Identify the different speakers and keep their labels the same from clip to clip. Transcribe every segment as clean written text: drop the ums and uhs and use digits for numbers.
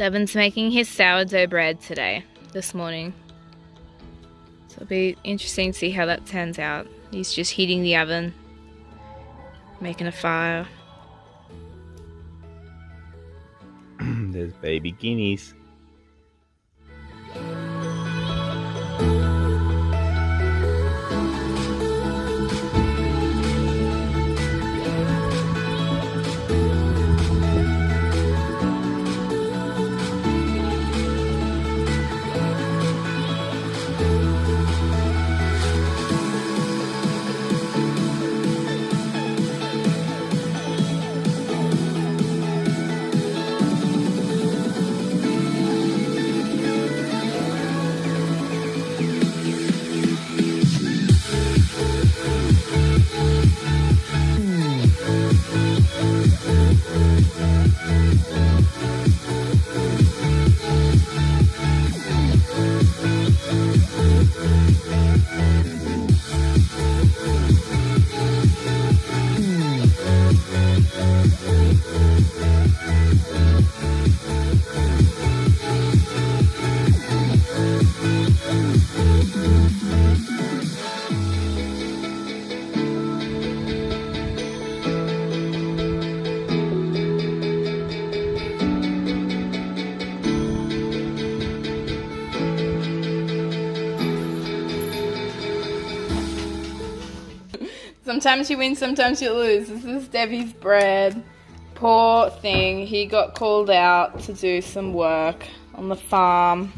Speaker 1: Devin's making his sourdough bread this morning. So it'll be interesting to see how that turns out. He's just heating the oven, making a fire.
Speaker 2: There's baby guineas.
Speaker 1: Sometimes you win, sometimes you lose. This is Debbie's bread. Poor thing. He got called out to do some work on the farm,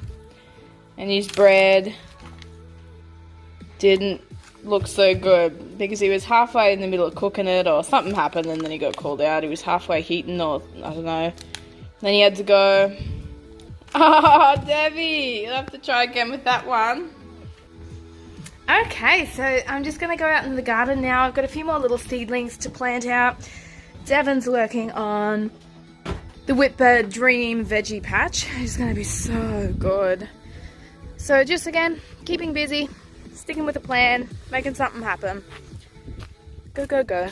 Speaker 1: and his bread didn't look so good because he was halfway in the middle of cooking it, or something happened, and then he got called out. He was halfway heating, or I don't know. Then he had to go. Oh, Debbie, you'll have to try again with that one. Okay, so I'm just going to go out in the garden now. I've got a few more little seedlings to plant out. Devin's working on the Whitbird Dream Veggie Patch. It's going to be so good. So just again, keeping busy, sticking with the plan, making something happen. Go, go, go.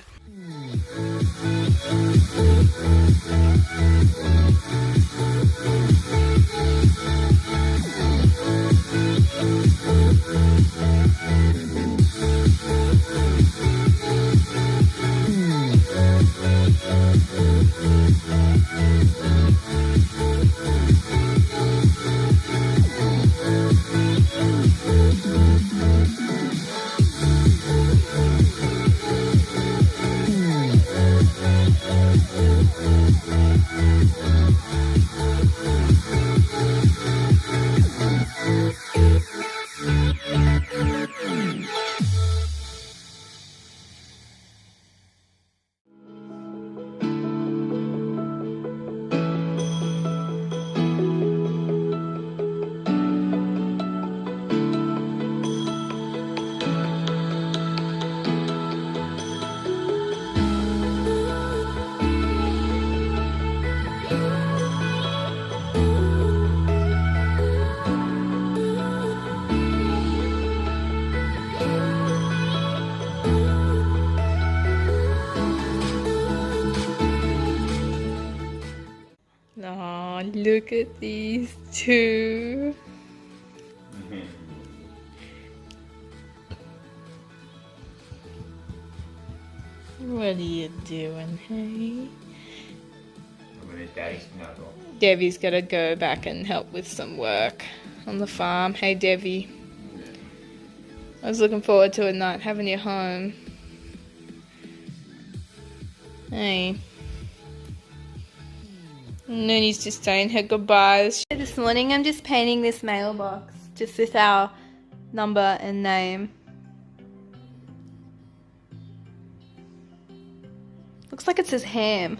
Speaker 1: Oh, look at these two. What are you doing, hey? Debbie's got to go back and help with some work on the farm. Hey, Debbie. I was looking forward to a night having you home. Hey. Nooney's just saying her goodbyes. This morning I'm just painting this mailbox just with our number and name. Looks like it says ham.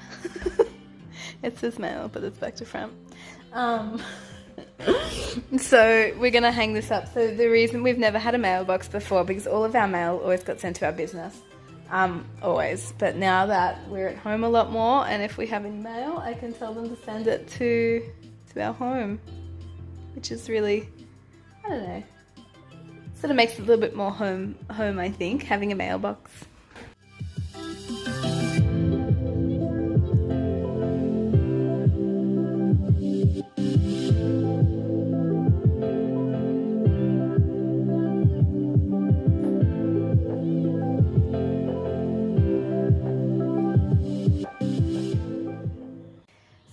Speaker 1: It says mail, but it's back to front. So we're gonna hang this up. So the reason we've never had a mailbox before, because all of our mail always got sent to our business. Always. But now that we're at home a lot more, and if we have any mail, I can tell them to send it to our home, which is really, I don't know, sort of makes it a little bit more home, I think, having a mailbox.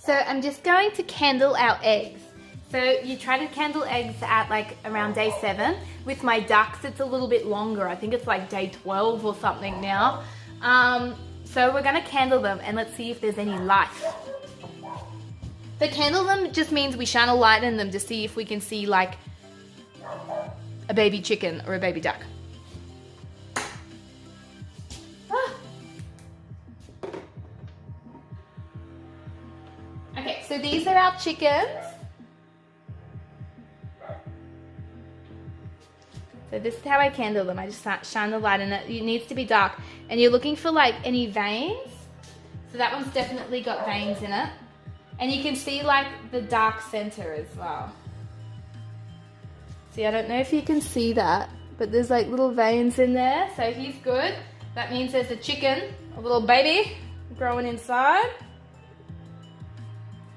Speaker 1: So I'm just going to candle our eggs. So you try to candle eggs at like around day 7. With my ducks, it's a little bit longer. I think it's like day 12 or something now. So we're gonna candle them and let's see if there's any life. So candle them just means we shine a light in them to see if we can see like a baby chicken or a baby duck. Okay, so these are our chickens. So this is how I candle them. I just shine the light in it. It needs to be dark. And you're looking for like any veins. So that one's definitely got veins in it. And you can see like the dark center as well. See, I don't know if you can see that, but there's like little veins in there. So he's good. That means there's a chicken, a little baby growing inside.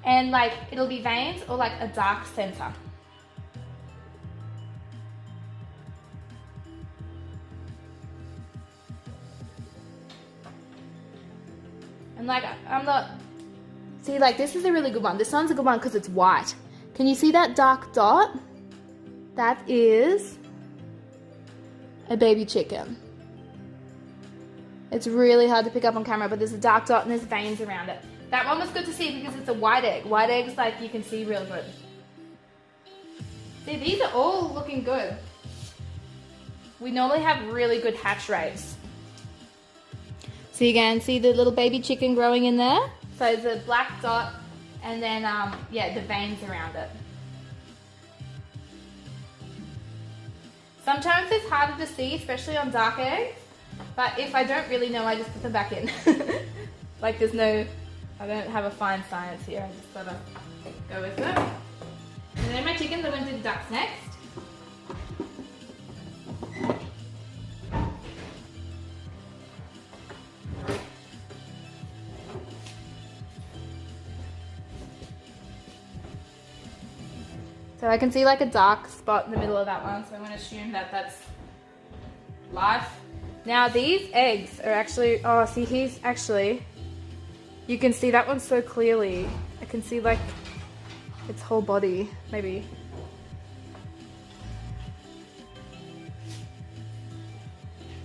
Speaker 1: And like it'll be veins or like a dark center. And like, I'm not, see like this is a really good one. This one's a good one because it's white. Can you see that dark dot? That is a baby chicken. It's really hard to pick up on camera, but there's a dark dot and there's veins around it. That one was good to see because it's a white egg. White eggs like you can see real good. See, these are all looking good. We normally have really good hatch rates. So you can see the little baby chicken growing in there. So the black dot and then, yeah, the veins around it. Sometimes it's harder to see, especially on dark eggs. But if I don't really know, I just put them back in. Like there's no, I don't have a fine science here. I just gotta go with it. And then my chickens, I went to the ducks next. So I can see like a dark spot in the middle of that one, so I'm going to assume that that's life. Now these eggs are actually, oh see he's actually, you can see that one so clearly. I can see like its whole body, maybe.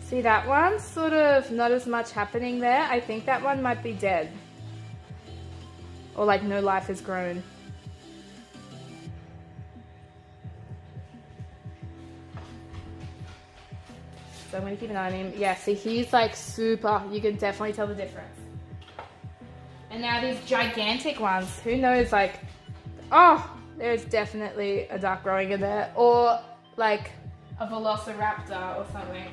Speaker 1: See that one? Sort of not as much happening there. I think that one might be dead. Or like no life has grown. So I'm going to keep an eye on him. Yeah, see he's like super, you can definitely tell the difference. And now these gigantic ones, who knows like, oh, there's definitely a duck growing in there. Or like a velociraptor or something.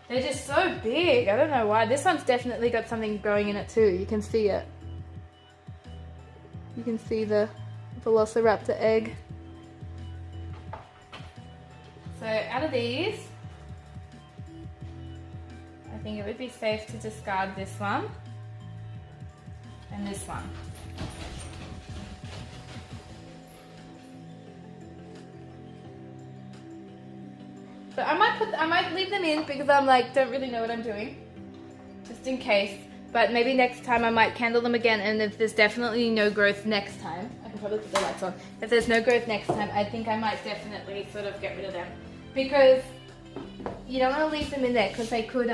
Speaker 1: They're just so big, I don't know why. This one's definitely got something growing in it too, you can see it. You can see the velociraptor egg. So out of these, I think it would be safe to discard this one and this one. So I might leave them in because I'm like, don't really know what I'm doing, just in case. But maybe next time I might candle them again, and if there's definitely no growth next time, I can probably put the lights on. If there's no growth next time, I think I might definitely sort of get rid of them. Because you don't want to leave them in there because they could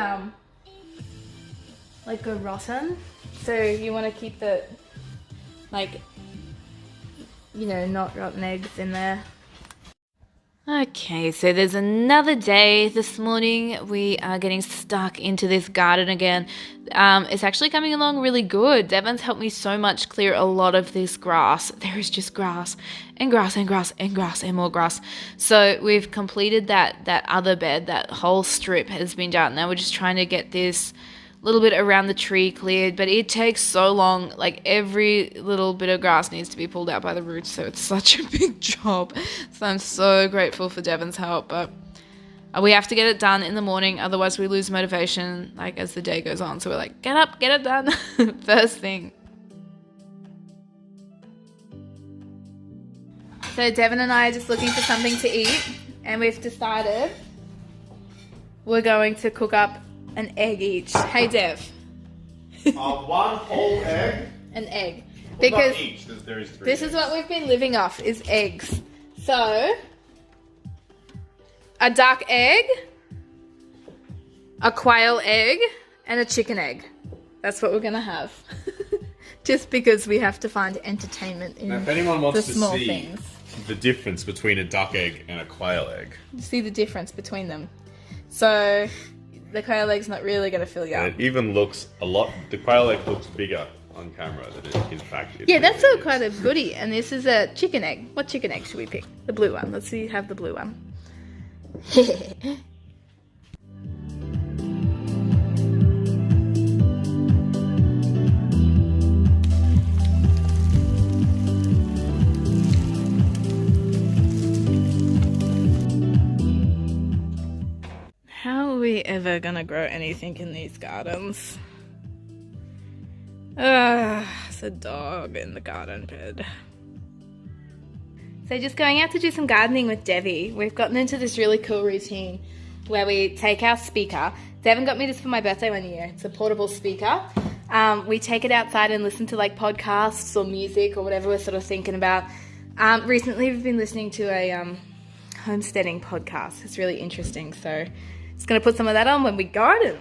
Speaker 1: like go rotten. So you want to keep the, like, you know, not rotten eggs in there. Okay, so there's another day this morning. We are getting stuck into this garden again. It's actually coming along really good. Devon's helped me so much clear a lot of this grass. There is just grass and grass and grass and grass and more grass. So we've completed that other bed. That whole strip has been done. Now we're just trying to get this little bit around the tree cleared, but it takes so long. Like every little bit of grass needs to be pulled out by the roots, so it's such a big job. So I'm so grateful for Devon's help, but we have to get it done in the morning, otherwise we lose motivation like as the day goes on. So we're like, get up, get it done first thing. So Devon and I are just looking for something to eat, and we've decided we're going to cook up an egg each. Hey Dev.
Speaker 3: One whole egg?
Speaker 1: An egg. Because
Speaker 3: not each, there is 3
Speaker 1: this
Speaker 3: eggs.
Speaker 1: is what we've been living off, is eggs. So, a duck egg, a quail egg, and a chicken egg. That's what we're going to have. Just because we have to find entertainment in
Speaker 3: Now, if anyone wants
Speaker 1: the
Speaker 3: to
Speaker 1: small
Speaker 3: see
Speaker 1: things.
Speaker 3: the difference between a duck egg and a quail egg,
Speaker 1: See the difference between them. So, the quail egg's not really going to fill you up.
Speaker 3: it even looks the quail egg looks bigger on camera than it in fact is.
Speaker 1: Yeah, that's still quite a goodie. And this is a chicken egg. What chicken egg should we pick? The blue one. Let's see, have the blue one. How are we ever gonna grow anything in these gardens? It's a dog in the garden bed. So just going out to do some gardening with Devi. We've gotten into this really cool routine where we take our speaker. Devin got me this for my birthday one year. It's a portable speaker. We take it outside and listen to like podcasts or music or whatever we're sort of thinking about. Recently we've been listening to a homesteading podcast. It's really interesting. So just going to put some of that on when we garden.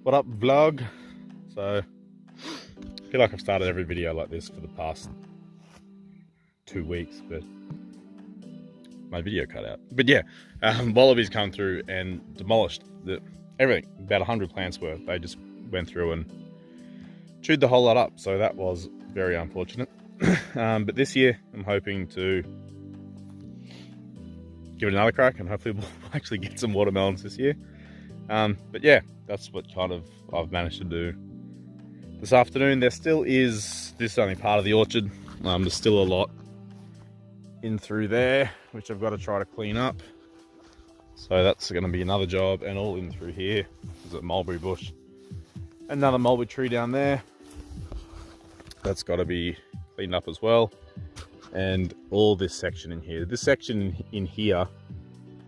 Speaker 3: What up, vlog? So, I feel like I've started every video like this for the past 2 weeks, but my video cut out. But yeah, wallabies come through and demolished everything. About 100 plants worth. They just went through and chewed the whole lot up. So that was very unfortunate. But this year, I'm hoping to give it another crack, and hopefully we'll actually get some watermelons this year. But yeah, that's what kind of I've managed to do this afternoon. There still is, this is only part of the orchard. There's still a lot in through there, which I've got to try to clean up. So that's going to be another job, and all in through here is a mulberry bush. Another mulberry tree down there. That's got to be cleaned up as well. And all this section in here. This section in here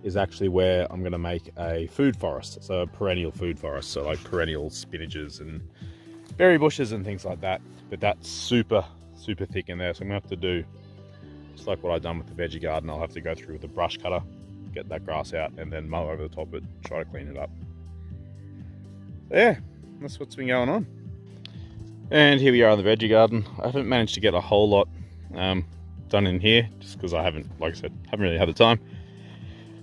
Speaker 3: is actually where I'm going to make a food forest. So a perennial food forest. So like perennial spinaches and berry bushes and things like that. But that's super, super thick in there. So I'm going to have to do just like what I've done with the veggie garden. I'll have to go through with a brush cutter, get that grass out, and then mow over the top of it, try to clean it up. So yeah, that's what's been going on. And here we are in the veggie garden. I haven't managed to get a whole lot done in here, just because I haven't, like I said, haven't really had the time.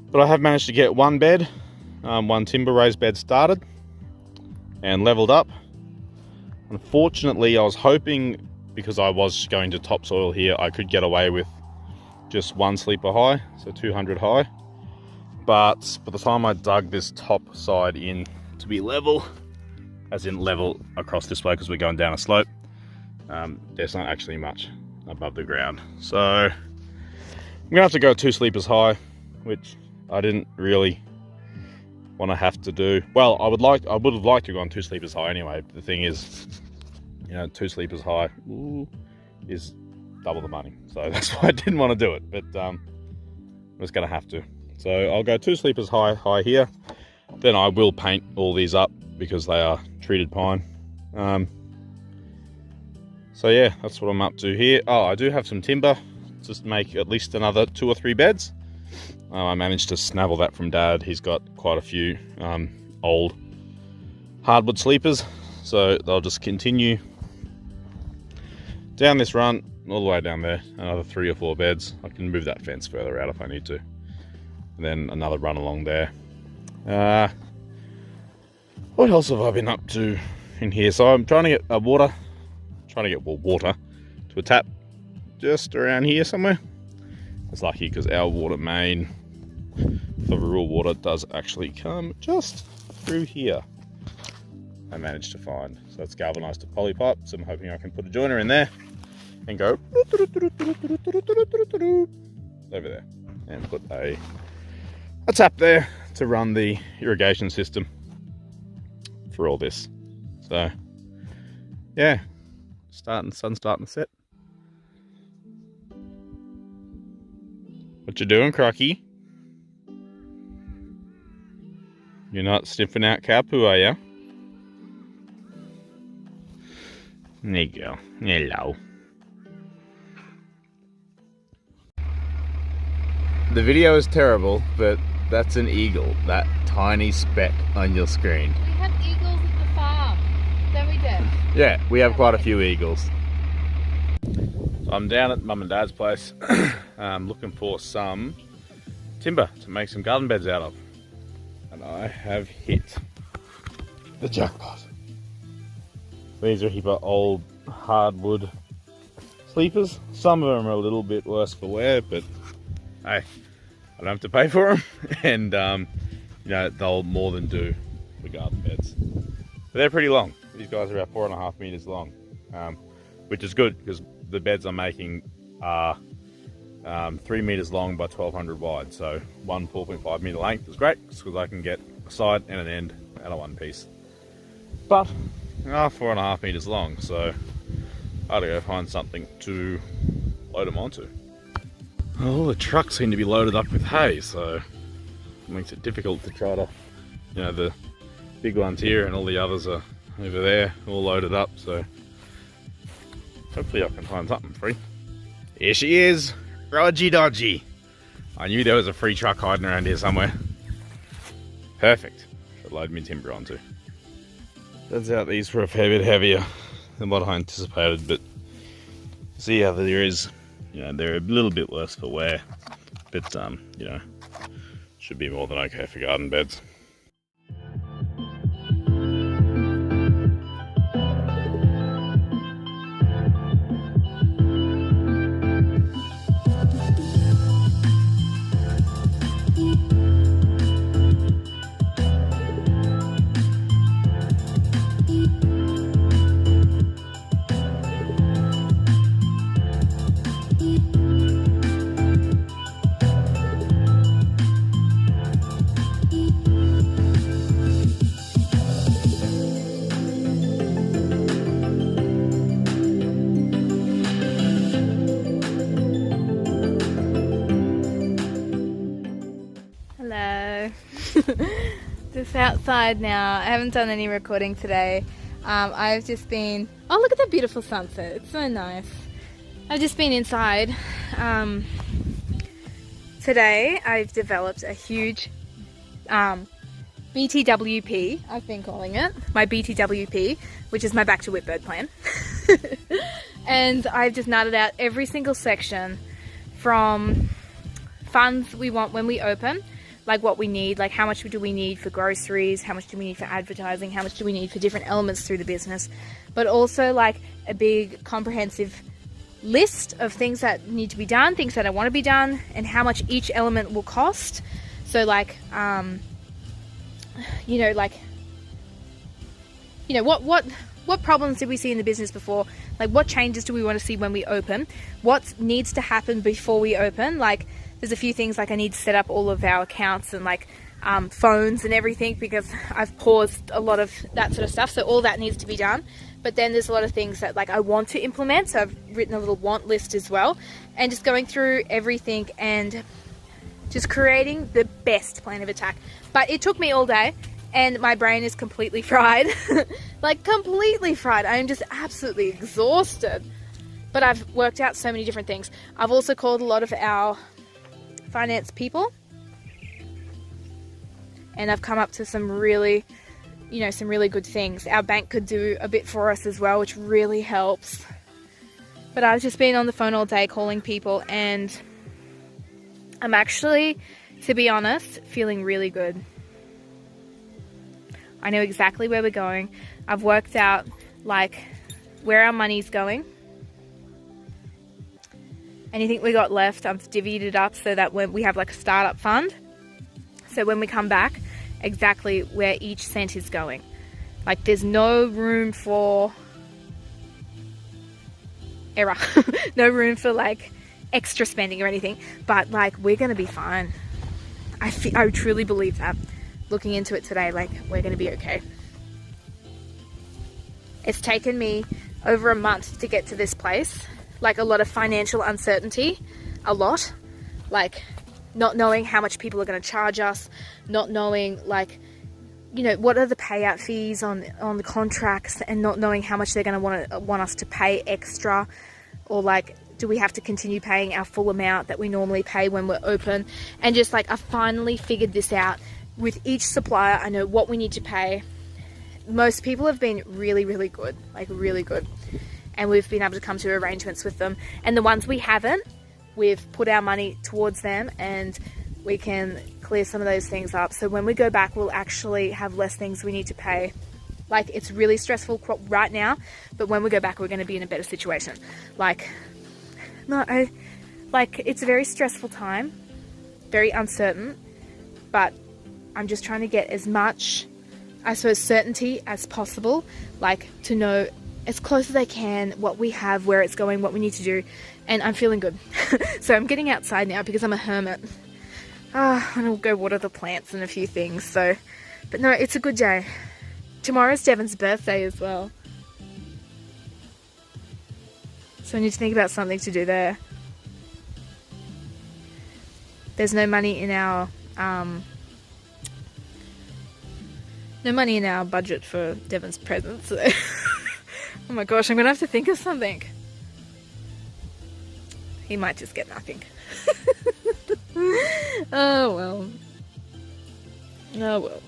Speaker 3: But I have managed to get one bed, one timber raised bed started and leveled up. Unfortunately, I was hoping, because I was going to topsoil here, I could get away with just one sleeper high, so 200 high. But by the time I dug this top side in to be level, as in level across this way because we're going down a slope, there's not actually much above the ground. So I'm gonna have to go 2 sleepers high, which I didn't really want to have to do. Well, I would have liked to go on 2 sleepers high anyway. But the thing is, you know, 2 sleepers high is double the money. So that's why I didn't want to do it. But I'm just going to have to. So I'll go 2 sleepers high here. Then I will paint all these up because they are treated pine. So yeah, that's what I'm up to here. Oh, I do have some timber. Just make at least another 2 or 3 beds. I managed to snavel that from Dad. He's got quite a few old hardwood sleepers. So they'll just continue down this run, all the way down there. Another 3 or 4 beds. I can move that fence further out if I need to. And then another run along there. What else have I been up to in here? So I'm trying to get water to a tap just around here somewhere. It's lucky because our water main for rural water does actually come just through here. I managed to find. So it's galvanized to poly pipe, so I'm hoping I can put a joiner in there and go over there and put a tap there to run the irrigation system for all this. So yeah, sun's starting to set. What you doing, Crocky? You're not sniffing out cow poo, are you? There you go. Hello. The video is terrible, but that's an eagle. That tiny speck on your screen.
Speaker 1: We have eagles at the farm. Don't we, Dad?
Speaker 3: Yeah, we have quite a few eagles. So I'm down at Mum and Dad's place. Looking for some timber to make some garden beds out of. And I have hit the jackpot. These are a heap of old hardwood sleepers. Some of them are a little bit worse for wear, but hey, I don't have to pay for them. And you know, they'll more than do for garden beds. But they're pretty long. These guys are about 4.5 meters long, which is good because the beds I'm making are 3 meters long by 1200 wide. So one 4.5 meter length is great because I can get a side and an end out of one piece. But 4.5 meters long, so I gotta go find something to load them onto. All the trucks seem to be loaded up with hay, so it makes it difficult to try to, you know, the big ones here and all the others are over there, all loaded up, so hopefully I can find something free. Here she is, Rogy Dodgy. I knew there was a free truck hiding around here somewhere. Perfect. Should load me timber onto. Turns out these were a fair bit heavier than what I anticipated, but see how there is, you know, they're a little bit worse for wear, but you know, should be more than okay for garden beds.
Speaker 1: Hello. Just outside now. I haven't done any recording today. I've just been... Oh, look at that beautiful sunset. It's so nice. I've just been inside. Today I've developed a huge BTWP, I've been calling it. My BTWP, which is my Back to Whitbird plan. And I've just nutted out every single section from funds we want when we open, like what we need, like how much do we need for groceries, how much do we need for advertising, how much do we need for different elements through the business, but also like a big comprehensive list of things that need to be done, things that I want to be done, and how much each element will cost. So like, you know, like, you know, what problems did we see in the business before? Like, what changes do we want to see when we open? What needs to happen before we open? Like, there's a few things like I need to set up all of our accounts and like phones and everything, because I've paused a lot of that sort of stuff. So all that needs to be done. But then there's a lot of things that like I want to implement. So I've written a little want list as well, and just going through everything and just creating the best plan of attack. But it took me all day, and my brain is completely fried. Like completely fried. I am just absolutely exhausted. But I've worked out so many different things. I've also called a lot of our finance people, and I've come up to some really, you know, some really good things. Our bank could do a bit for us as well, which really helps. But I've just been on the phone all day calling people, and I'm actually, to be honest, feeling really good. I know exactly where we're going. I've worked out like where our money's going. Anything we got left, I've divvied it up so that when we have like a startup fund. So when we come back, exactly where each cent is going. Like there's no room for error. No room for like extra spending or anything. But like we're going to be fine. I truly believe that. Looking into it today, like we're going to be okay. It's taken me over a month to get to this place. Like a lot of financial uncertainty. A lot. Like not knowing how much people are going to charge us, not knowing like, you know, what are the payout fees on the contracts, and not knowing how much they're going to want us to pay extra, or like, do we have to continue paying our full amount that we normally pay when we're open? And just like, I finally figured this out. With each supplier, I know what we need to pay. Most people have been really, really good, like really good. And we've been able to come to arrangements with them. And the ones we haven't, we've put our money towards them, and we can clear some of those things up. So when we go back, we'll actually have less things we need to pay. Like it's really stressful right now, but when we go back, we're going to be in a better situation. Like, it's a very stressful time, very uncertain, but I'm just trying to get as much, I suppose, certainty as possible, like to know as close as I can what we have, where it's going, what we need to do, and I'm feeling good. So I'm getting outside now because I'm a hermit. And I'll go water the plants and a few things. So, but no, it's a good day. Tomorrow's Devon's birthday as well. So I need to think about something to do there. There's no money in our budget for Devon's present. So oh my gosh, I'm gonna have to think of something. He might just get nothing. Oh well. Oh well.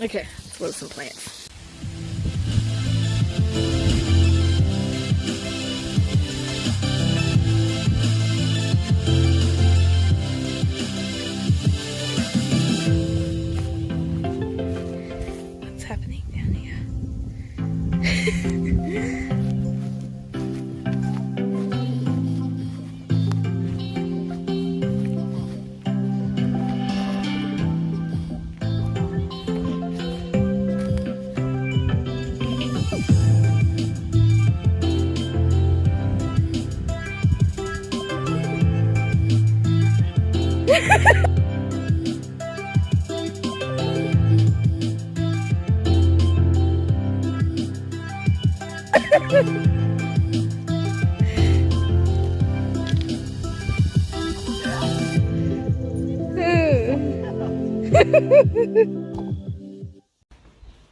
Speaker 1: Okay, let's water some plants. What's happening down here?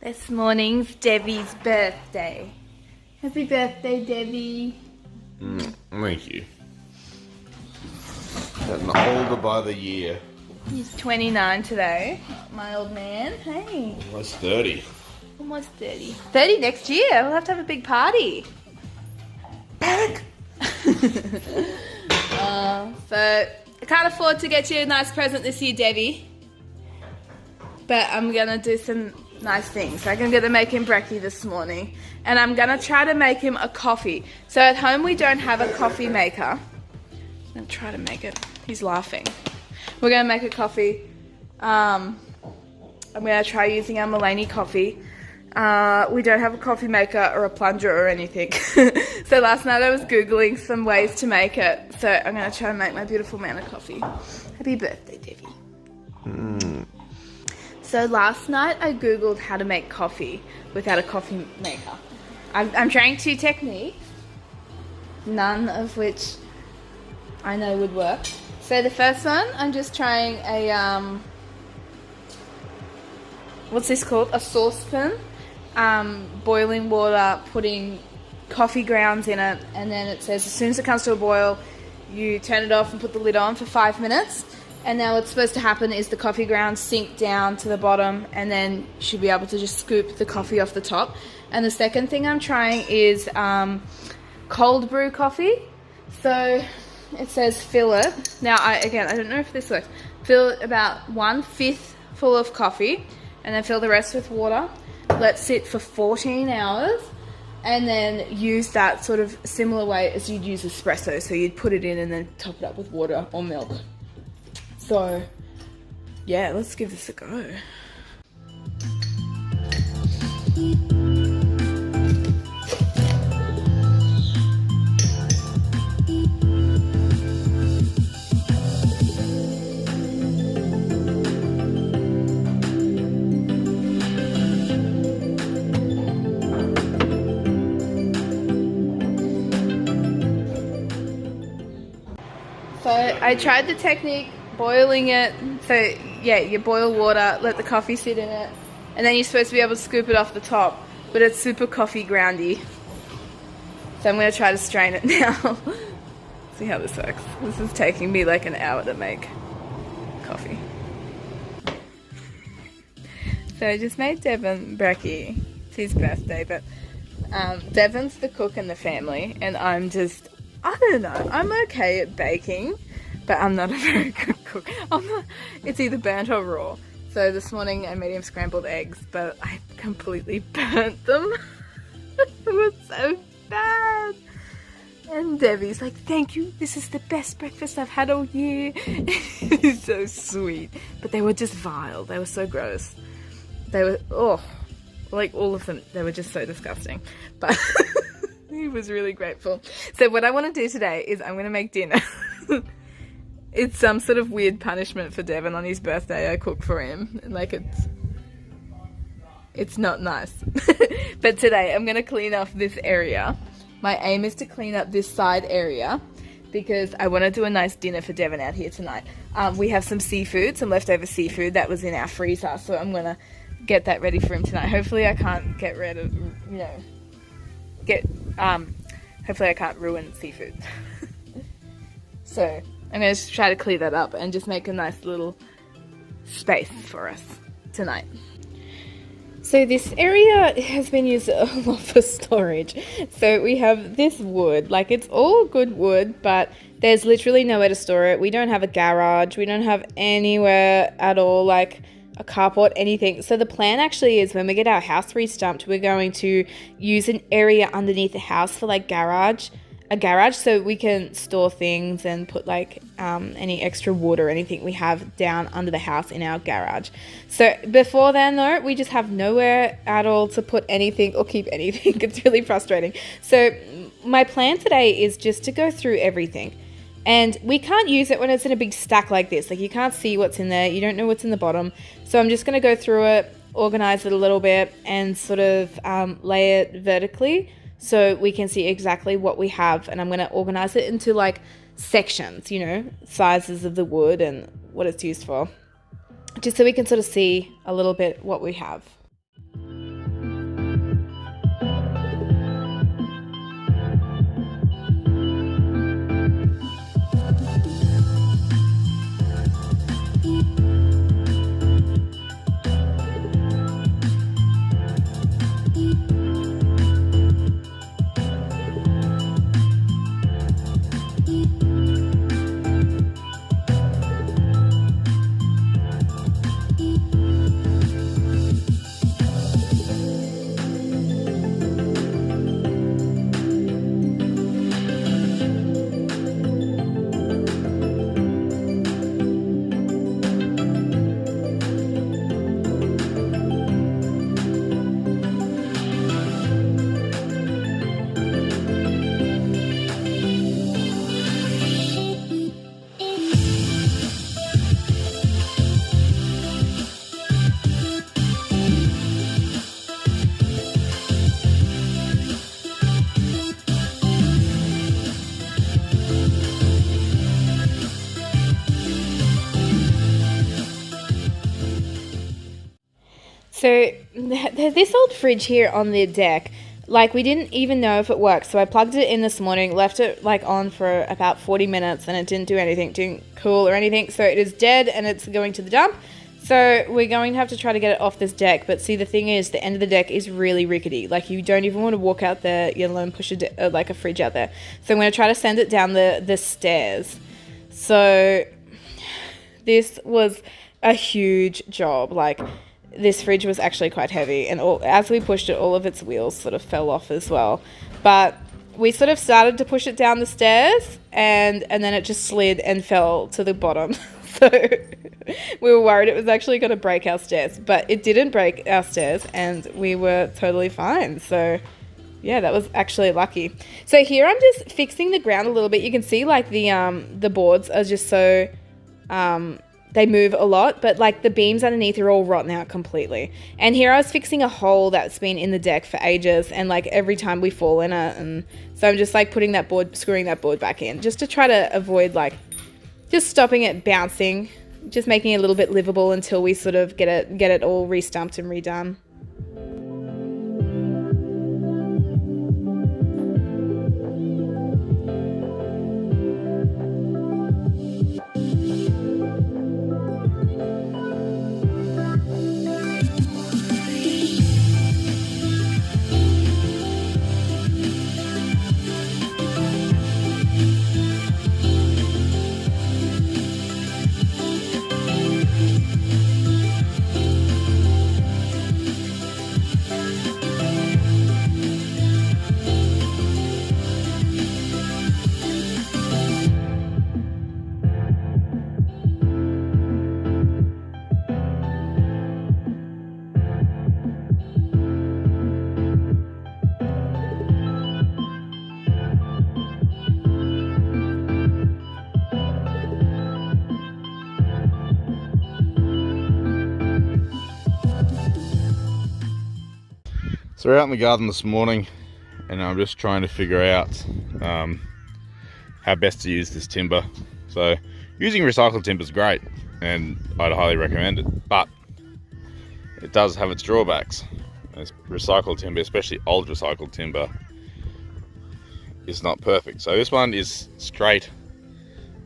Speaker 1: This morning's Debbie's birthday. Happy birthday, Debbie.
Speaker 3: Thank you. Getting older by the year.
Speaker 1: He's 29 today, my old man. Hey.
Speaker 3: Almost 30.
Speaker 1: Almost 30. 30 next year. We'll have to have a big party.
Speaker 3: Panic!
Speaker 1: So I can't afford to get you a nice present this year, Debbie. But I'm going to do some nice things. Like I'm going to make him brekkie this morning. And I'm going to try to make him a coffee. So at home we don't have a coffee maker. I'm going to try to make it. He's laughing. We're going to make a coffee. I'm going to try using our Mullany coffee. We don't have a coffee maker or a plunger or anything. So last night I was Googling some ways to make it. So I'm going to try to make my beautiful man a coffee. Happy birthday, Debbie. So last night I googled how to make coffee without a coffee maker. I'm trying 2 techniques, none of which I know would work. So the first one, I'm just trying a, what's this called? A saucepan. Boiling water, putting coffee grounds in it, and then it says as soon as it comes to a boil, you turn it off and put the lid on for 5 minutes. And now what's supposed to happen is the coffee grounds sink down to the bottom, and then you should be able to just scoop the coffee off the top. And the second thing I'm trying is cold brew coffee. So it says fill it. Now, I don't know if this works. Fill it about 1/5 full of coffee, and then fill the rest with water. Let sit for 14 hours, and then use that sort of similar way as you'd use espresso. So you'd put it in and then top it up with water or milk. So, yeah, let's give this a go. So I tried the technique, boiling it. So yeah, you boil water, let the coffee sit in it, and then you're supposed to be able to scoop it off the top, but it's super coffee groundy. So I'm going to try to strain it now. See how this works. This is taking me like an hour to make coffee. So I just made Devon brekkie. It's his birthday, but Devon's the cook in the family, and I'm just, I don't know, I'm okay at baking, but I'm not a very good cook. It's either burnt or raw. So this morning I made him scrambled eggs, but I completely burnt them. It was so bad. And Debbie's like, thank you, this is the best breakfast I've had all year. He's so sweet. But they were just vile. They were so gross. They were, like all of them, they were just so disgusting. But he was really grateful. So what I want to do today is I'm going to make dinner. It's some sort of weird punishment for Devon on his birthday. I cook for him. Like it's not nice. But today I'm going to clean off this area. My aim is to clean up this side area because I want to do a nice dinner for Devon out here tonight. We have some seafood, some leftover seafood that was in our freezer. So I'm going to get that ready for him tonight. Hopefully I can't get rid of, hopefully I can't ruin seafood. So I'm going to try to clear that up and just make a nice little space for us tonight. So this area has been used a lot for storage. So we have this wood, like it's all good wood, but there's literally nowhere to store it. We don't have a garage. We don't have anywhere at all, like a carport, anything. So the plan actually is when we get our house restumped, we're going to use an area underneath the house for like a garage, so we can store things and put like any extra wood or anything we have down under the house in our garage. So before then though, we just have nowhere at all to put anything or keep anything. It's really frustrating. So my plan today is just to go through everything. And we can't use it when it's in a big stack like this. Like you can't see what's in there. You don't know what's in the bottom. So I'm just going to go through it, organize it a little bit and sort of lay it vertically so we can see exactly what we have. And I'm going to organize it into like sections, sizes of the wood and what it's used for. Just so we can sort of see a little bit what we have. So there's this old fridge here on the deck. Like, we didn't even know if it worked. So I plugged it in this morning, left it like on for about 40 minutes, and it didn't do anything, didn't cool or anything. So it is dead and it's going to the dump. So we're going to have to try to get it off this deck. But see, the thing is, the end of the deck is really rickety. Like, you don't even want to walk out there, you know, and push like a fridge out there. So I'm going to try to send it down the stairs. So this was a huge job. Like, this fridge was actually quite heavy, and as we pushed it, all of its wheels sort of fell off as well. But we sort of started to push it down the stairs, and then it just slid and fell to the bottom. So we were worried it was actually going to break our stairs, but it didn't break our stairs, and we were totally fine. So yeah, that was actually lucky. So here I'm just fixing the ground a little bit. You can see like the boards are just so they move a lot, but like the beams underneath are all rotten out completely. And here I was fixing a hole that's been in the deck for ages, and like every time we fall in it, and so I'm just like screwing that board back in, just to try to avoid like just stopping it bouncing, just making it a little bit livable until we sort of get it all re-stumped and redone.
Speaker 3: So we're out in the garden this morning, and I'm just trying to figure out how best to use this timber. So using recycled timber is great, and I'd highly recommend it, but it does have its drawbacks. As recycled timber, especially old recycled timber, is not perfect. So this one is straight,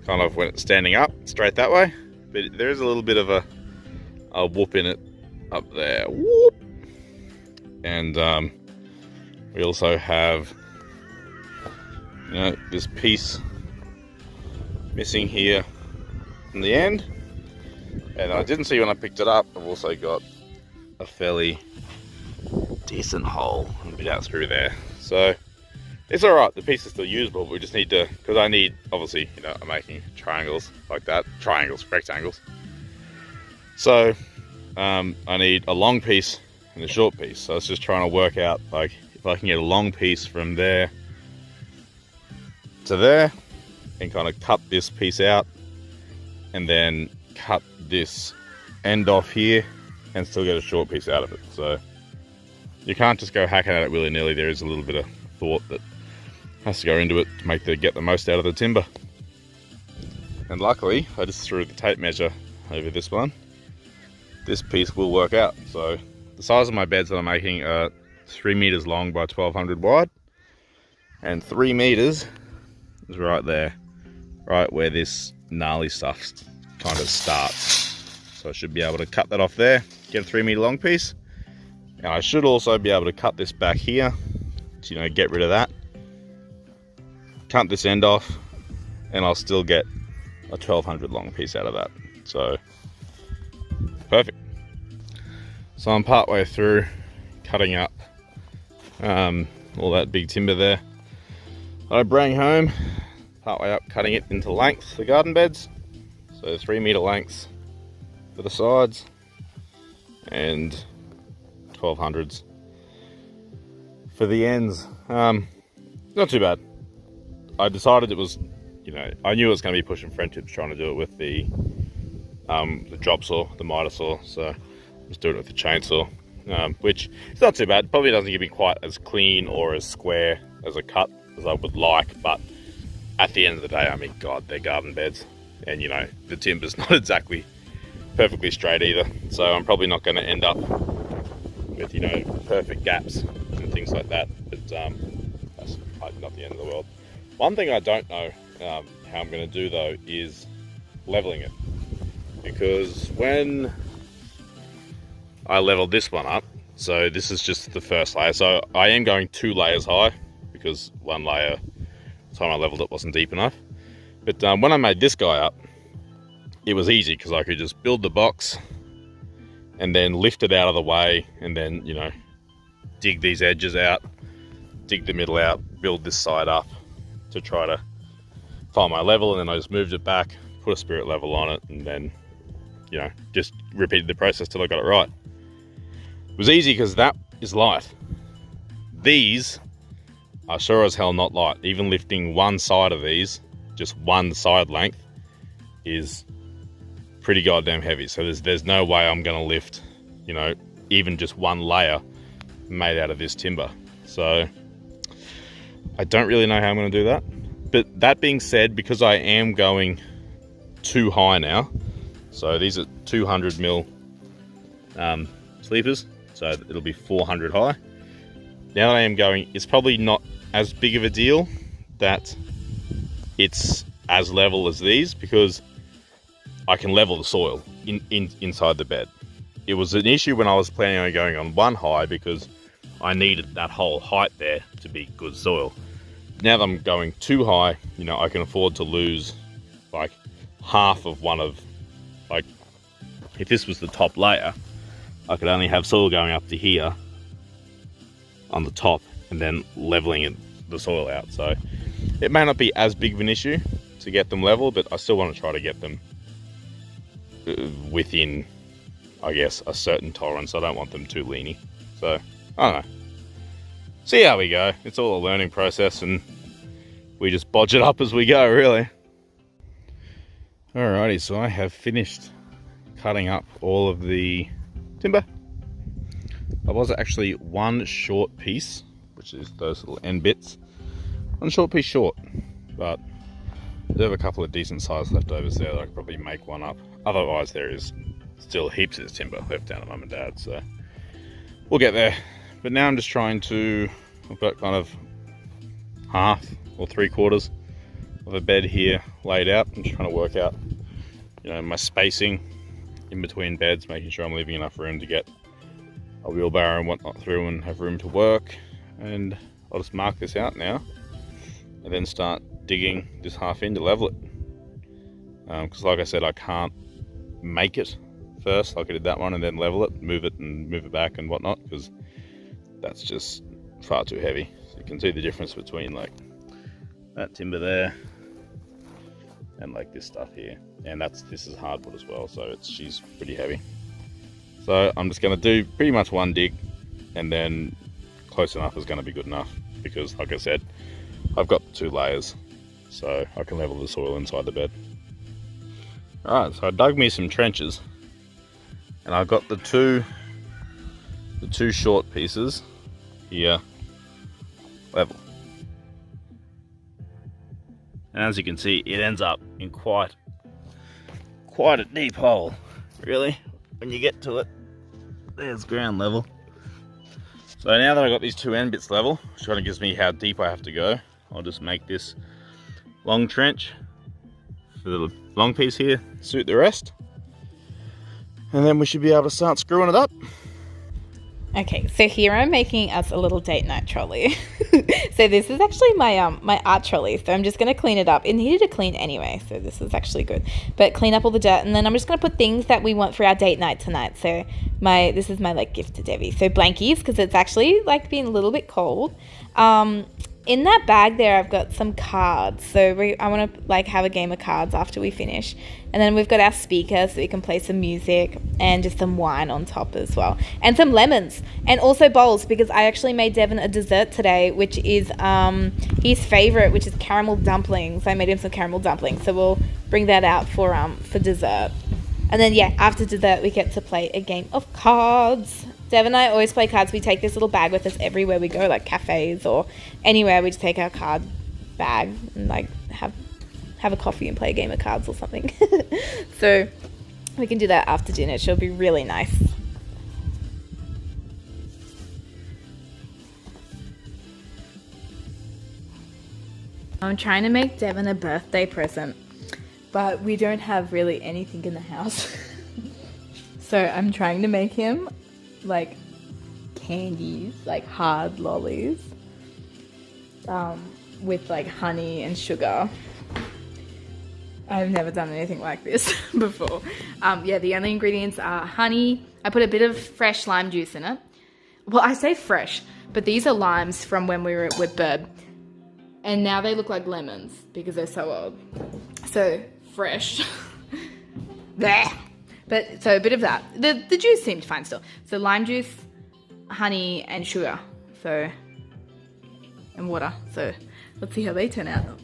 Speaker 3: kind of when it's standing up, straight that way, but there is a little bit of a whoop in it up there. Whoop! And we also have, you know, this piece missing here in the end, and I didn't see when I picked it up. I've also got a fairly decent hole and a bit out through there, so it's all right. The piece is still usable, but we just need to, because I need, obviously, you know, I'm making triangles like that, rectangles, so I need a long piece and a short piece. So I was just trying to work out, like, if I can get a long piece from there to there and kind of cut this piece out and then cut this end off here and still get a short piece out of it. So you can't just go hacking at it willy-nilly. There is a little bit of thought that has to go into it to get the most out of the timber. And luckily, I just threw the tape measure over this one. This piece will work out. So the size of my beds that I'm making are 3 meters long by 1200 wide, and 3 meters is right there, right where this gnarly stuff kind of starts. So I should be able to cut that off there, get a 3 meter long piece, and I should also be able to cut this back here to, you know, get rid of that, cut this end off, and I'll still get a 1200 long piece out of that. So perfect. So I'm part way through cutting up all that big timber there. I bring home, part way up cutting it into lengths, the garden beds. So 3 meter lengths for the sides and 1200s for the ends. Not too bad. I decided it was, you know, I knew it was going to be pushing friendships trying to do it with the drop saw, the miter saw. So just doing it with the chainsaw, which is not too bad. Probably doesn't give me quite as clean or as square as a cut as I would like, but at the end of the day, I mean, God, they're garden beds, and you know, the timber's not exactly perfectly straight either, so I'm probably not going to end up with, you know, perfect gaps and things like that. But that's not the end of the world. One thing I don't know how I'm going to do though is leveling it, because when I leveled this one up, so this is just the first layer, so I am going 2 layers high because one layer, the time I leveled it, wasn't deep enough. But when I made this guy up, it was easy because I could just build the box and then lift it out of the way, and then, you know, dig these edges out, dig the middle out, build this side up to try to find my level, and then I just moved it back, put a spirit level on it, and then, you know, just repeated the process till I got it right. It was easy because that is light. These are sure as hell not light. Even lifting one side of these, just one side length, is pretty goddamn heavy. So there's no way I'm gonna lift, you know, even just one layer made out of this timber. So I don't really know how I'm gonna do that. But that being said, because I am going too high now, so these are 200 mil sleepers, so it'll be 400 high. Now that I am going, it's probably not as big of a deal that it's as level as these, because I can level the soil inside the bed. It was an issue when I was planning on going on 1 high because I needed that whole height there to be good soil. Now that I'm going 2 high, you know, I can afford to lose like half of one of, like, if this was the top layer, I could only have soil going up to here on the top and then leveling the soil out. So it may not be as big of an issue to get them level, but I still want to try to get them within, I guess, a certain tolerance. I don't want them too leany. So I don't know. See how we go. It's all a learning process, and we just bodge it up as we go, really. Alrighty, so I have finished cutting up all of the timber. There was actually one short piece, which is those little end bits. One short piece short, but I do have a couple of decent sized leftovers there that I could probably make one up. Otherwise, there is still heaps of timber left down at Mum and Dad, so we'll get there. But now I'm just trying to, I've got kind of half or 3/4 of a bed here laid out. I'm just trying to work out, you know, my spacing in between beds, making sure I'm leaving enough room to get a wheelbarrow and whatnot through and have room to work. And I'll just mark this out now and then start digging this half in to level it. Because like I said, I can't make it first like I did that one and then level it, move it back and whatnot, because that's just far too heavy. So you can see the difference between like that timber there and like this stuff here, and this is hardwood as well, so she's pretty heavy. So I'm just going to do pretty much one dig, and then close enough is going to be good enough, because like I said, I've got 2 layers, so I can level the soil inside the bed. Alright, so I dug me some trenches, and I've got the two short pieces here level. And as you can see, it ends up in quite a deep hole, really, when you get to it. There's ground level. So now that I've got these 2 end bits level, which kind of gives me how deep I have to go, I'll just make this long trench for the long piece here, suit the rest. And then we should be able to start screwing it up.
Speaker 1: Okay, so here I'm making us a little date night trolley. So this is actually my my art trolley. So I'm just going to clean it up. It needed to clean anyway, so this is actually good. But clean up all the dirt, and then I'm just going to put things that we want for our date night tonight. So this is my like gift to Debbie. So blankies, because it's actually like being a little bit cold. In that bag there, I've got some cards. So I want to like have a game of cards after we finish. And then we've got our speaker so we can play some music, and just some wine on top as well. And some lemons, and also bowls, because I actually made Devin a dessert today, which is his favorite, which is caramel dumplings. I made him some caramel dumplings. So we'll bring that out for dessert. And then yeah, after dessert we get to play a game of cards. Dev and I always play cards. We take this little bag with us everywhere we go, like cafes or anywhere. We just take our card bag and like have a coffee and play a game of cards or something. So we can do that after dinner. She'll be really nice. I'm trying to make Devon a birthday present, but we don't have really anything in the house. So I'm trying to make him like candies, like hard lollies, with like honey and sugar. I've never done anything like this before. Yeah, the only ingredients are honey. I put a bit of fresh lime juice in it. Well, I say fresh, but these are limes from when we were with Bird. And now they look like lemons because they're so old. So, fresh. Blech. But, so a bit of that. The juice seemed fine still. So lime juice, honey, and sugar. So, and water. So, let's see how they turn out.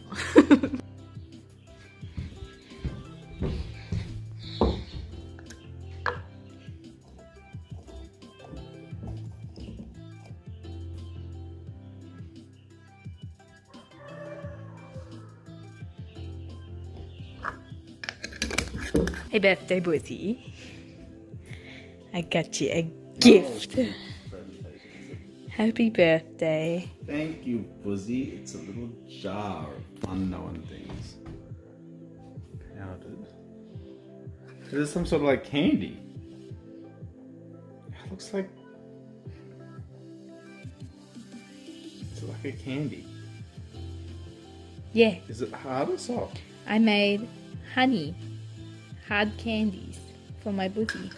Speaker 1: Hey birthday boy, I got you a gift. Happy birthday.
Speaker 2: Thank you, Buzzy. It's a little jar of unknown things.
Speaker 3: Powdered. It is some sort of like candy. It looks like... Is it like a candy?
Speaker 1: Yeah,
Speaker 3: Is it hard or soft?
Speaker 1: I made honey, hard candies for my booty.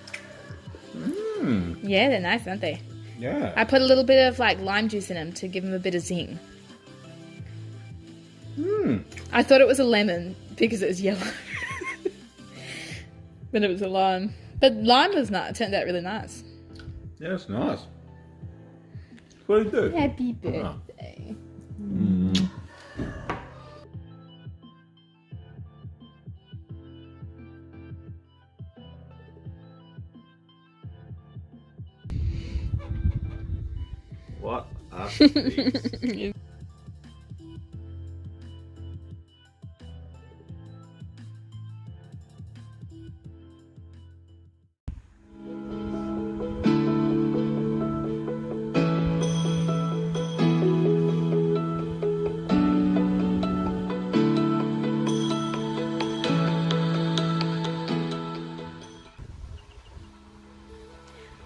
Speaker 3: Mmm.
Speaker 1: Yeah, they're nice, aren't they?
Speaker 3: Yeah.
Speaker 1: I put a little bit of like lime juice in them to give them a bit of zing.
Speaker 3: Mmm.
Speaker 1: I thought it was a lemon because it was yellow. But it was a lime. But lime was not. It turned out really nice.
Speaker 3: Yeah, it's nice. What do you do?
Speaker 1: Happy birthday.
Speaker 3: Mm.
Speaker 2: What are these?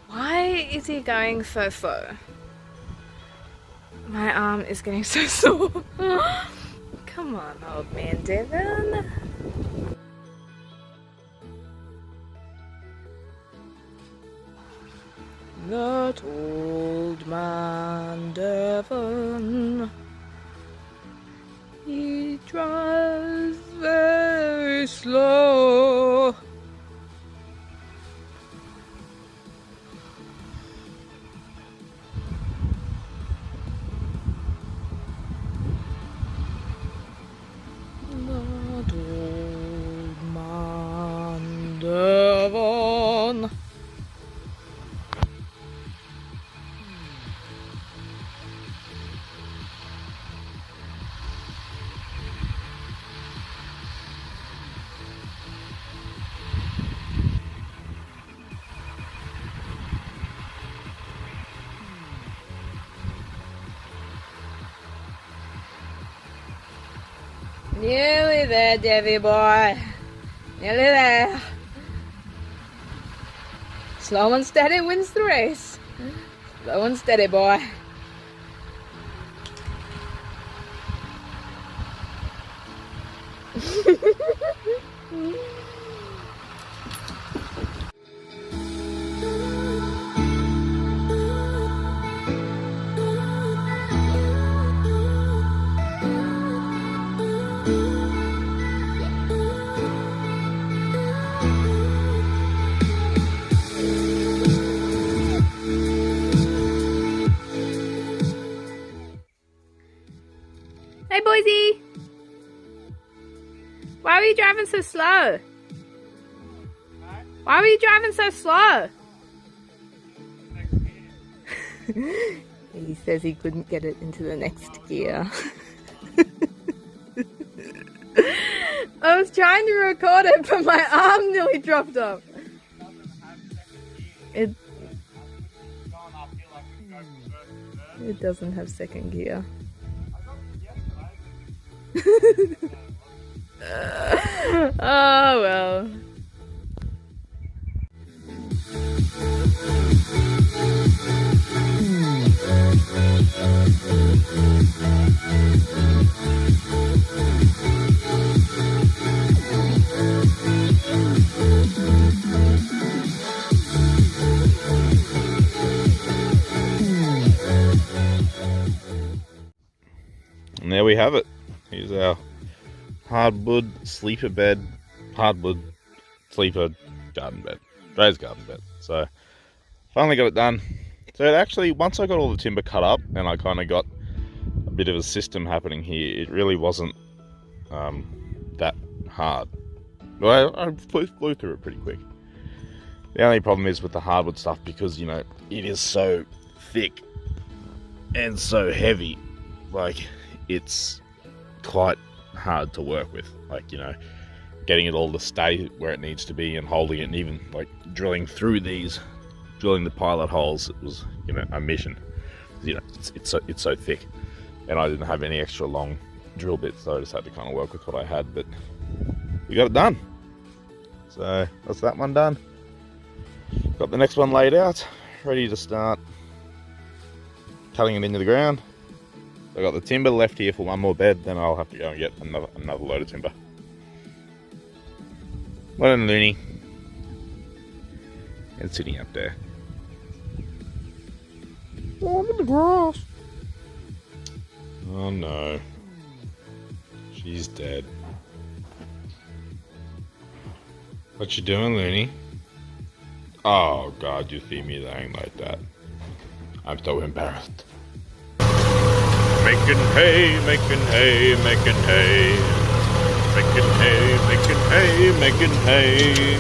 Speaker 1: Why is he going so slow? My arm is getting so sore. Come on, old man Devon. That old man Devon, he drives very slow. That old man Devon. Nearly there, Debbie boy. Nearly there. Slow and steady wins the race. Slow and steady, boy. Hey, Boise. Why were you driving so slow? Why were you driving so slow? He says he couldn't get it into the next gear. I was trying to record it, but my arm nearly dropped off. It doesn't have second gear. Oh well.
Speaker 3: And there we have it. Here's our hardwood sleeper bed, hardwood sleeper garden bed, raised garden bed. So finally got it done. So it actually, once I got all the timber cut up and I kind of got a bit of a system happening here, it really wasn't that hard. Well, I flew through it pretty quick. The only problem is with the hardwood stuff, because, you know, it is so thick and so heavy. Like, it's quite hard to work with. Like, you know, getting it all to stay where it needs to be and holding it, and even like drilling the pilot holes, it was, you know, a mission. You know, it's so thick, and I didn't have any extra long drill bits, so I just had to kind of work with what I had. But we got it done. So that's that one done. Got the next one laid out, ready to start cutting it into the ground. I got the timber left here for one more bed, then I'll have to go and get another load of timber. Well done, Looney. It's sitting up there. Oh, I'm in the grass. Oh no. She's dead. What you doing, Looney? Oh God, you see me lying like that. I'm so embarrassed. Making hay, making hay, making hay. Making hay, making hay, making hay.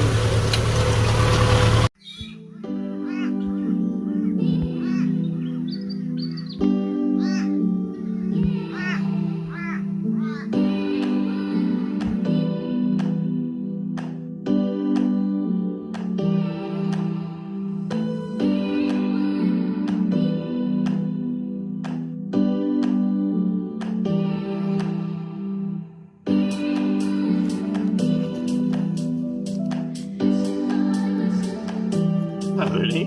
Speaker 3: Really?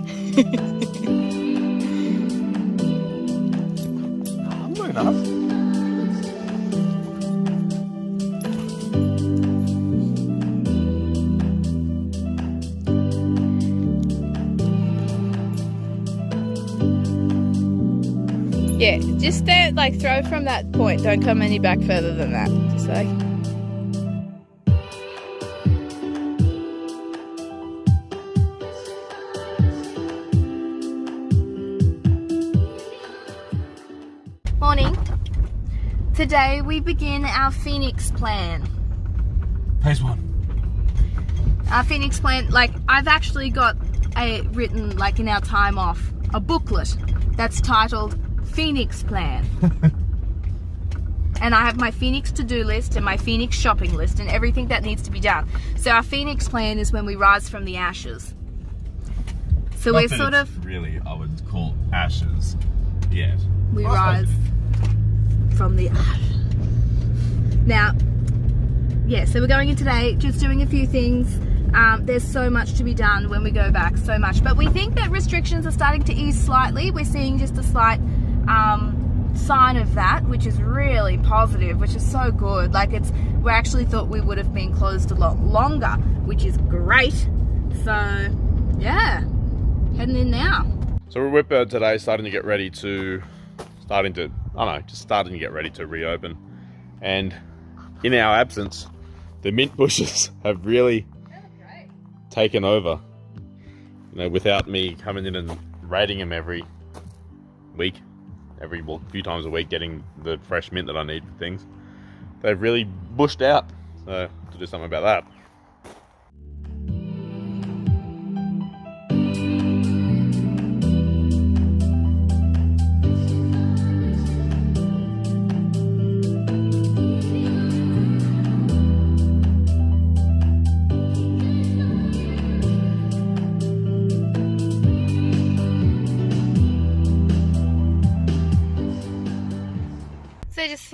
Speaker 3: I'm enough.
Speaker 1: Yeah, just stay, like, throw from that point. Don't come any back further than that. Just like. Morning. Today we begin our Phoenix plan.
Speaker 2: Phase 1.
Speaker 1: Our Phoenix plan, like, I've actually got written, like, in our time off, a booklet that's titled Phoenix Plan. And I have my Phoenix to-do list and my Phoenix shopping list and everything that needs to be done. So our Phoenix plan is when we rise from the ashes. So
Speaker 3: Not
Speaker 1: we're
Speaker 3: that
Speaker 1: sort
Speaker 3: it's
Speaker 1: of...
Speaker 3: really, I would call ashes yet.
Speaker 1: We rise from the ashes. Now, yeah, so we're going in today, just doing a few things. There's so much to be done when we go back, so much. But we think that restrictions are starting to ease slightly. We're seeing just a slight sign of that, which is really positive, which is so good. Like, we actually thought we would have been closed a lot longer, which is great. So, yeah, heading in now.
Speaker 3: So we're at Whitbird today, starting to get ready to reopen. And in our absence, the mint bushes have really taken over. You know, without me coming in and raiding them every week, few times a week, getting the fresh mint that I need for things. They've really bushed out. So to do something about that.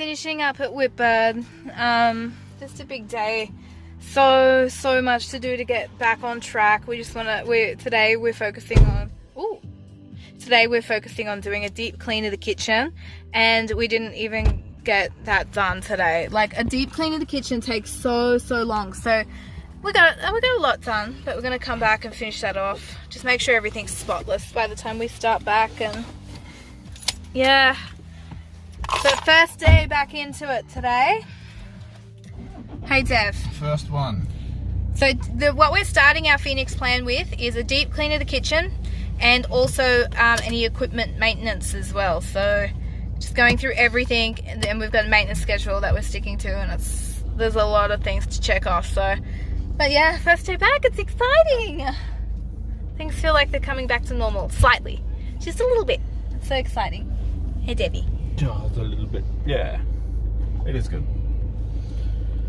Speaker 1: finishing up at Whitbird. Just a big day. So much to do to get back on track. Today we're focusing on doing a deep clean of the kitchen, and we didn't even get that done today. Like, a deep clean of the kitchen takes so long. So we got a lot done, but we're gonna come back and finish that off. Just make sure everything's spotless by the time we start back. And yeah, so first day back into it today. Hey Dev.
Speaker 2: First one.
Speaker 1: So what we're starting our Phoenix plan with is a deep clean of the kitchen, and also any equipment maintenance as well. So just going through everything, and then we've got a maintenance schedule that we're sticking to, and there's a lot of things to check off. So, but yeah, first day back, it's exciting. Things feel like they're coming back to normal, slightly, just a little bit. It's so exciting. Hey Debbie.
Speaker 3: Just a little bit. Yeah, it is good.